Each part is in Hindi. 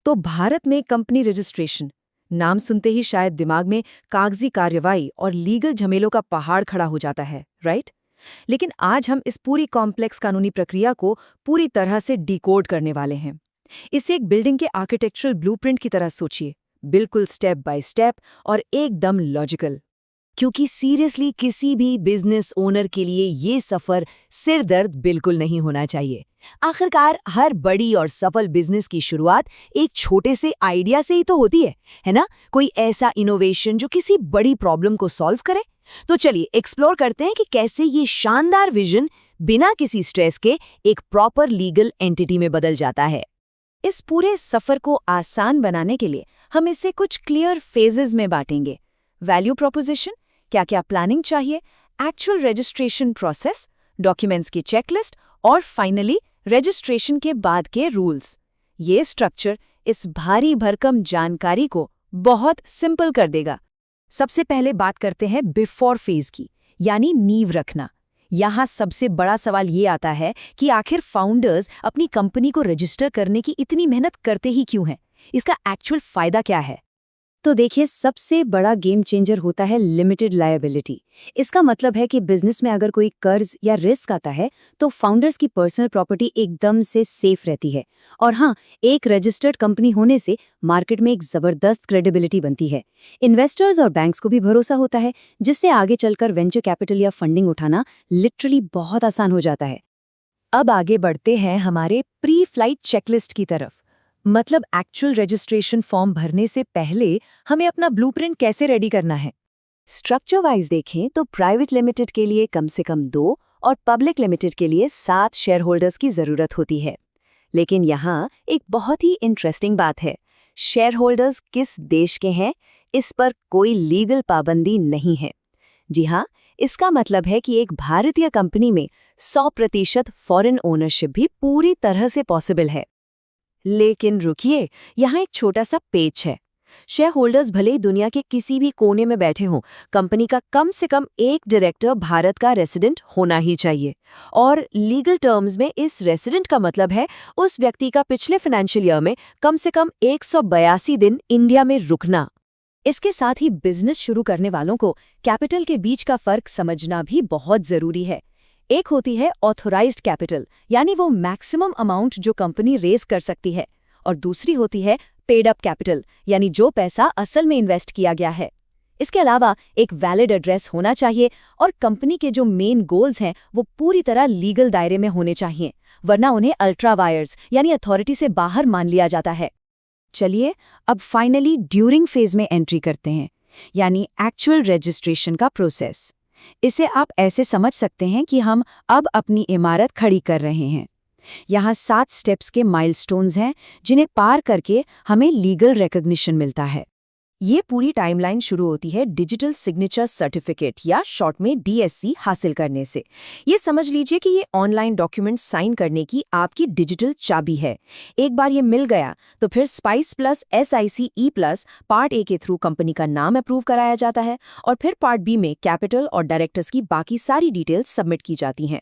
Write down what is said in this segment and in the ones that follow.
तो भारत में कंपनी रजिस्ट्रेशन नाम सुनते ही शायद दिमाग में कागजी कार्रवाई और लीगल झमेलों का पहाड़ खड़ा हो जाता है, राइट? लेकिन आज हम इस पूरी कॉम्प्लेक्स कानूनी प्रक्रिया को पूरी तरह से डिकोड करने वाले हैं। इसे एक बिल्डिंग के आर्किटेक्चरल ब्लूप्रिंट की तरह सोचिए, बिल्कुल स्टेप बाय स्टेप और एकदम लॉजिकल। क्योंकि सीरियसली किसी भी बिजनेस ओनर के लिए ये सफर सिरदर्द बिल्कुल नहीं होना चाहिए। आखिरकार हर बड़ी और सफल बिजनेस की शुरुआत एक छोटे से आइडिया से ही तो होती है ना? कोई ऐसा इनोवेशन जो किसी बड़ी प्रॉब्लम को सॉल्व करे। तो चलिए एक्सप्लोर करते हैं कि कैसे ये शानदार विजन बिना किसी स्ट्रेस के एक प्रॉपर लीगल एंटिटी में बदल जाता है। इस पूरे सफर को आसान बनाने के लिए हम इसे कुछ क्लियर फेजेस में बांटेंगे। वैल्यू प्रोपोजिशन, क्या क्या प्लानिंग चाहिए, एक्चुअल रजिस्ट्रेशन प्रोसेस, डॉक्यूमेंट्स की चेकलिस्ट और फाइनली रजिस्ट्रेशन के बाद के रूल्स। ये स्ट्रक्चर इस भारी भरकम जानकारी को बहुत सिंपल कर देगा। सबसे पहले बात करते हैं बिफोर फेज की, यानी नींव रखना। यहाँ सबसे बड़ा सवाल ये आता है कि आखिर फाउंडर्स अपनी कंपनी को रजिस्टर करने की इतनी मेहनत करते ही क्यों हैं? इसका एक्चुअल फायदा क्या है? तो देखिए, सबसे बड़ा गेम चेंजर होता है लिमिटेड लायबिलिटी। इसका मतलब है कि बिजनेस में अगर कोई कर्ज या रिस्क आता है तो फाउंडर्स की पर्सनल प्रॉपर्टी एकदम से सेफ रहती है। और हाँ, एक रजिस्टर्ड कंपनी होने से मार्केट में एक जबरदस्त क्रेडिबिलिटी बनती है। इन्वेस्टर्स और बैंक्स को भी भरोसा होता है, जिससे आगे चलकर वेंचर कैपिटल या फंडिंग उठाना लिटरली बहुत आसान हो जाता है। अब आगे बढ़ते हैं हमारे प्री फ्लाइट चेकलिस्ट की तरफ। मतलब एक्चुअल रजिस्ट्रेशन फॉर्म भरने से पहले हमें अपना ब्लूप्रिंट कैसे रेडी करना है। स्ट्रक्चर वाइज देखें तो प्राइवेट लिमिटेड के लिए कम से कम 2 और पब्लिक लिमिटेड के लिए 7 शेयर होल्डर्स की जरूरत होती है। लेकिन यहाँ एक बहुत ही इंटरेस्टिंग बात है, शेयर होल्डर्स किस देश के हैं इस पर कोई लीगल पाबंदी नहीं है। जी हाँ, इसका मतलब है कि एक भारतीय कंपनी में 100% फॉरेन ओनरशिप भी पूरी तरह से पॉसिबल है। लेकिन रुकिए, यहाँ एक छोटा सा पेच है। शेयर होल्डर्स भले ही दुनिया के किसी भी कोने में बैठे हों, कंपनी का कम से कम एक डायरेक्टर भारत का रेसिडेंट होना ही चाहिए। और लीगल टर्म्स में इस रेसिडेंट का मतलब है उस व्यक्ति का पिछले फाइनेंशियल ईयर में कम से कम 182 दिन इंडिया में रुकना। इसके साथ ही बिजनेस शुरू करने वालों को कैपिटल के बीच का फर्क समझना भी बहुत जरूरी है। एक होती है ऑथोराइज्ड कैपिटल, यानी वो मैक्सिमम अमाउंट जो कंपनी रेज कर सकती है, और दूसरी होती है पेड अप कैपिटल, यानी जो पैसा असल में इन्वेस्ट किया गया है। इसके अलावा एक वैलिड एड्रेस होना चाहिए और कंपनी के जो मेन गोल्स हैं वो पूरी तरह लीगल दायरे में होने चाहिए, वरना उन्हें अल्ट्रा वायर्स यानी अथॉरिटी से बाहर मान लिया जाता है। चलिए अब फाइनली ड्यूरिंग फेज में एंट्री करते हैं, यानी एक्चुअल रजिस्ट्रेशन का प्रोसेस। इसे आप ऐसे समझ सकते हैं कि हम अब अपनी इमारत खड़ी कर रहे हैं। यहाँ 7 स्टेप्स के माइलस्टोन्स हैं जिन्हें पार करके हमें लीगल रिकॉग्निशन मिलता है। ये पूरी टाइमलाइन शुरू होती है डिजिटल सिग्नेचर सर्टिफिकेट या शॉर्ट में डीएससी हासिल करने से। ये समझ लीजिए कि ये ऑनलाइन डॉक्यूमेंट साइन करने की आपकी डिजिटल चाबी है। एक बार ये मिल गया तो फिर spice plus SICE+ part A के थ्रू कंपनी का नाम अप्रूव कराया जाता है और फिर पार्ट बी में कैपिटल और डायरेक्टर्स की बाकी सारी डिटेल्स सबमिट की जाती हैं।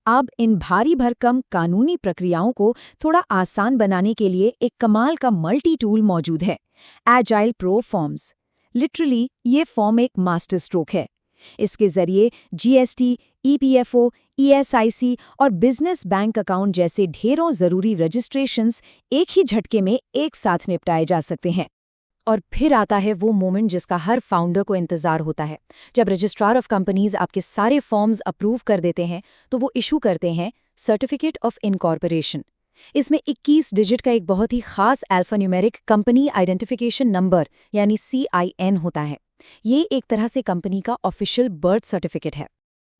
अब इन भारी भरकम कानूनी प्रक्रियाओं को थोड़ा आसान बनाने के लिए एक कमाल का मल्टी टूल मौजूद है, एजाइल प्रो फॉर्म्स। लिटरली ये फॉर्म एक मास्टर स्ट्रोक है। इसके जरिए GST, EPFO, ESIC और बिजनेस बैंक अकाउंट जैसे ढेरों जरूरी रजिस्ट्रेशंस एक ही झटके में एक साथ निपटाए जा सकते हैं। और फिर आता है वो मोमेंट जिसका हर फाउंडर को इंतजार होता है, जब रजिस्ट्रार ऑफ कंपनीज आपके सारे फॉर्म्स अप्रूव कर देते हैं तो वो इशू करते हैं सर्टिफिकेट ऑफ इनकॉर्पोरेशन। इसमें 21 डिजिट का एक बहुत ही खास अल्फान्यूमेरिक कंपनी आइडेंटिफिकेशन नंबर यानी CIN होता है। ये एक तरह से कंपनी का ऑफिशियल बर्थ सर्टिफिकेट है।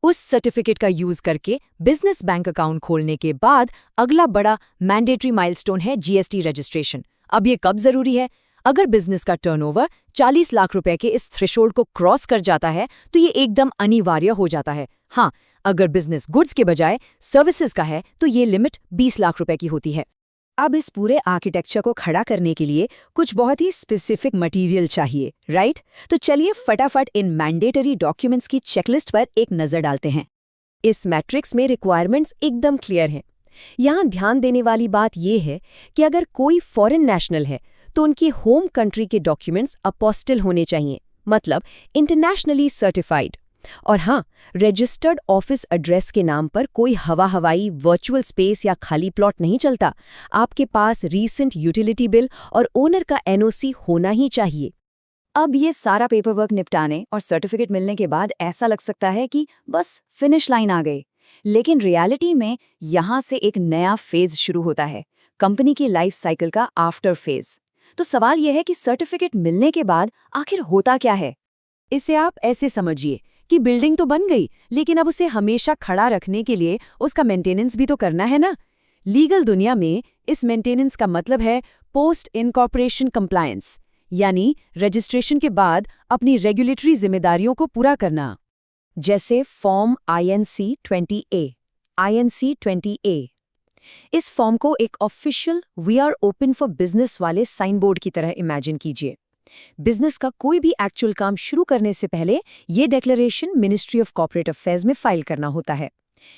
उस सर्टिफिकेट का यूज करके बिजनेस बैंक अकाउंट खोलने के बाद अगला बड़ा मैंडेटरी माइलस्टोन है GST रजिस्ट्रेशन। अब ये कब जरूरी है? अगर बिजनेस का टर्नओवर 40 लाख रुपए के इस थ्रेशोल्ड को क्रॉस कर जाता है तो ये एकदम अनिवार्य हो जाता है। हाँ, अगर बिजनेस गुड्स के बजाय सर्विसेज का है तो ये लिमिट 20 लाख रुपए की होती है। अब इस पूरे आर्किटेक्चर को खड़ा करने के लिए कुछ बहुत ही स्पेसिफिक मटेरियल चाहिए, राइट? तो चलिए फटाफट इन मैंडेटरी डॉक्यूमेंट्स की चेकलिस्ट पर एक नजर डालते हैं। इस मैट्रिक्स में रिक्वायरमेंट्स एकदम क्लियर हैं। यहाँ ध्यान देने वाली बात यह है कि अगर कोई फॉरेन नेशनल है तो उनकी होम कंट्री के डॉक्यूमेंट्स अपोस्टिल होने चाहिए, मतलब इंटरनेशनली सर्टिफाइड। और हाँ, रजिस्टर्ड ऑफिस एड्रेस के नाम पर कोई हवाई वर्चुअल स्पेस या खाली प्लॉट नहीं चलता। आपके पास रीसेंट यूटिलिटी बिल और ओनर का एनओसी होना ही चाहिए। अब ये सारा पेपरवर्क निपटाने और सर्टिफिकेट मिलने के बाद ऐसा लग सकता है कि बस फिनिश लाइन आ गई, लेकिन रियलिटी में यहाँ से एक नया फेज शुरू होता है, कंपनी की लाइफ साइकिल का आफ्टर फेज। तो सवाल यह है कि सर्टिफिकेट मिलने के बाद आखिर होता क्या है? इसे आप ऐसे समझिए कि बिल्डिंग तो बन गई, लेकिन अब उसे हमेशा खड़ा रखने के लिए उसका मेंटेनेंस भी तो करना है ना। लीगल दुनिया में इस मेंटेनेंस का मतलब है पोस्ट इनकॉर्पोरेशन कंप्लायंस, यानी रजिस्ट्रेशन के बाद अपनी रेगुलेटरी जिम्मेदारियों को पूरा करना। जैसे फॉर्म INC 20A। इस फॉर्म को एक official "we are open for business" वाले साइन बोर्ड की तरह इमेजिन कीजिए। बिजनेस का कोई भी एक्चुअल काम शुरू करने से पहले ये declaration ministry of corporate affairs में फाइल करना होता है।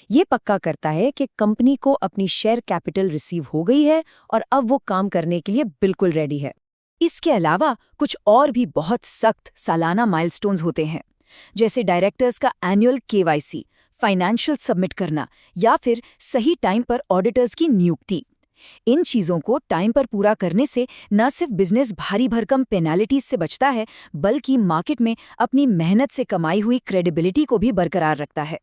ये पक्का करता है कि कंपनी को अपनी शेयर कैपिटल रिसीव हो गई है और अब वो काम करने के लिए बिल्कुल रेडी है। इसके अलावा कुछ और भी बहुत सख्त सालाना माइलस्टोन्स होते हैं, जैसे डायरेक्टर्स का एनुअल KYC, फाइनेंशियल सबमिट करना या फिर सही टाइम पर ऑडिटर्स की नियुक्ति। इन चीज़ों को टाइम पर पूरा करने से न सिर्फ बिजनेस भारी भरकम पेनाल्टीज से बचता है, बल्कि मार्केट में अपनी मेहनत से कमाई हुई क्रेडिबिलिटी को भी बरकरार रखता है।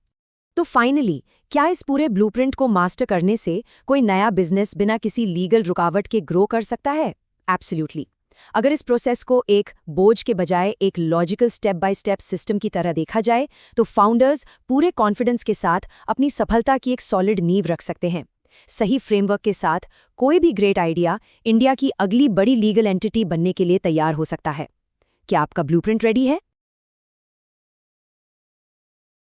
तो फाइनली, क्या इस पूरे ब्लूप्रिंट को मास्टर करने से कोई नया बिजनेस बिना किसी लीगल रुकावट के ग्रो कर सकता है? एब्सोल्युटली। अगर इस प्रोसेस को एक बोझ के बजाय एक logical step by step system की तरह देखा जाए, तो फाउंडर्स पूरे कॉन्फिडेंस के साथ अपनी सफलता की एक सॉलिड नींव रख सकते हैं। सही फ्रेमवर्क के साथ कोई भी ग्रेट आइडिया इंडिया की अगली बड़ी लीगल एंटिटी बनने के लिए तैयार हो सकता है। क्या आपका ब्लूप्रिंट रेडी है?